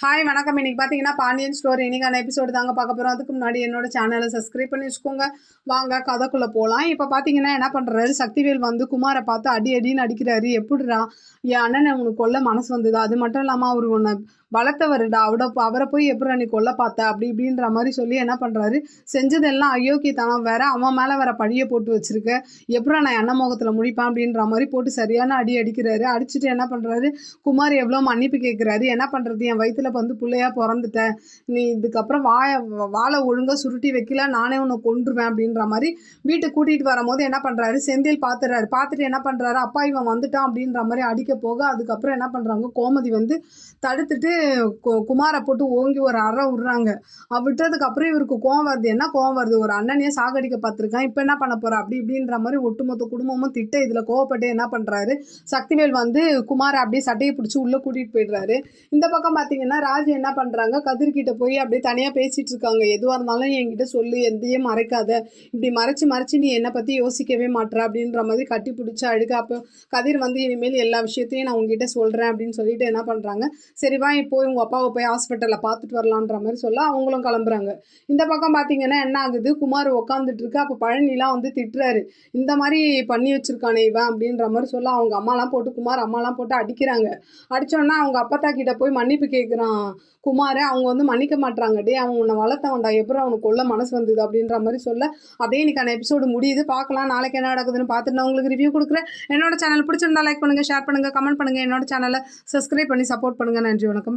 Hi வணக்கம். இன்னைக்கு பார்த்தீங்கன்னா பாண்டியன் ஸ்டோர் இன்னைக்கான எபிசோடு தாங்க பார்க்க போகிறோம். அதுக்கு முன்னாடி என்னோட சேனலை சப்ஸ்கிரைப் பண்ணி வச்சுக்கோங்க. வாங்க கதைக்குள்ளே போகலாம். இப்போ பார்த்தீங்கன்னா என்ன பண்ணுறாரு, சக்திவேல் வந்து குமாரை பார்த்து அடி அடின்னு அடிக்கிறாரு. எப்படிடா என் அண்ணனை உனக்கு கொல்ல மனசு வந்தது, அது மட்டும் இல்லாமல் அவர் உன்னை வளர்த்தவருடா, அவரை போய் எப்படி நீ கொல்ல பார்த்த அப்படி இப்படின்ற மாதிரி சொல்லி என்ன பண்ணுறாரு, செஞ்சதெல்லாம் அயோக்கியத்தனம் வேற, அவன் மேலே வேற பழியை போட்டு வச்சிருக்க, எப்படா நான் எண்ணெய் முகத்தில் முடிப்பேன் அப்படின்ற மாதிரி போட்டு சரியான அடி அடிக்கிறாரு. அடிச்சுட்டு என்ன பண்ணுறாரு, குமார் எவ்வளோ மன்னிப்பு கேட்குறாரு. என்ன பண்ணுறது, என் வயிற்றுல வந்து பிள்ளையா பிறந்துட்டேன், நீ இதுக்கப்புறம் வாழை ஒழுங்காக சுருட்டி வைக்கல, நானே உன்னை கொன்றுவேன் அப்படின்ற மாதிரி வீட்டுக்கு கூட்டிகிட்டு வரும்போது என்ன பண்ணுறாரு, செந்தில் பார்த்துட்டு என்ன பண்ணுறாரு, அப்பா இவன் வந்துட்டான் அப்படின்ற மாதிரி அடிக்க போக அதுக்கப்புறம் என்ன பண்ணுறாங்க, கோமதி வந்து தடுத்துட்டு குமாரை போட்டு ஓங்கி ஒரு அறை விடுறாங்க. விட்டதுக்கு அப்புறம் இவருக்கு கோவம் வருது. என்ன கோவம் வருது, ஒரு அண்ணனையே சாகடிக்க பார்த்துருக்கான், இப்போ என்ன பண்ண போற அப்படி இப்படின்ற மாதிரி ஒட்டுமொத்த குடும்பமும் திட்ட இதில் கோவப்பட்டு என்ன பண்ணுறாரு, சக்திவேல் வந்து குமாரை அப்படியே சட்டையை பிடிச்சி உள்ளே கூட்டிகிட்டு போயிடுறாரு. இந்த பக்கம் பார்த்தீங்கன்னா ராஜு என்ன பண்ணுறாங்க, கதிர்கிட்ட போய் அப்படியே தனியாக பேசிகிட்டு இருக்காங்க. எதுவாக இருந்தாலும் என்கிட்ட சொல்லு, எந்தையும் மறைக்காத, இப்படி மறைச்சு நீ என்னை பற்றி யோசிக்கவே மாட்டேற அப்படின்ற மாதிரி கட்டி பிடிச்சி அழுக. அப்போ கதிர் வந்து இனிமேல் எல்லா விஷயத்தையும் நான் உங்ககிட்ட சொல்கிறேன் அப்படின்னு சொல்லிட்டு என்ன பண்ணுறாங்க, சரிவா இப்போ உங்கள் அப்பாவை போய் ஹாஸ்பிட்டலில் பார்த்துட்டு வரலான்ற மாதிரி சொல்ல அவங்களும் கிளம்புறாங்க. இந்த பக்கம் பார்த்தீங்கன்னா என்ன ஆகுது, குமார் உட்காந்துட்டு இருக்கு. அப்போ பழனிலாம் வந்து திட்டுறாரு, இந்த மாதிரி பண்ணி வச்சிருக்கானே இவன் அப்படின்ற மாதிரி சொல்ல அவங்க அம்மாலாம் போட்டு குமார் அம்மாலாம் போட்டு அடிக்கிறாங்க. அடித்தோன்னா அவங்க அப்பத்தா கிட்ட போய் மன்னிப்பு கேட்குறான் குமார். அவங்க வந்து மன்னிக்க மாட்டாங்க. டே அவன் உன்னை வளர்த்தவன்டா, எப்படி அவனுக்கு கொள்ள மனசு வந்தது அப்படின்ற மாதிரி சொல்ல அப்படியே இன்னைக்கான எபிசோடு முடியுது. பார்க்கலாம் நாளைக்கு என்ன நடக்குதுன்னு பார்த்துட்டு நான் உங்களுக்கு ரிவ்யூ கொடுக்குறேன். என்னோட சேனல் பிடிச்சிருந்தா லைக் பண்ணுங்கள், ஷேர் பண்ணுங்கள், கமெண்ட் பண்ணுங்கள். என்னோட சேனலை சப்ஸ்கிரைப் பண்ணி சப்போர்ட் பண்ணுங்கள். நன்றி, வணக்கம்.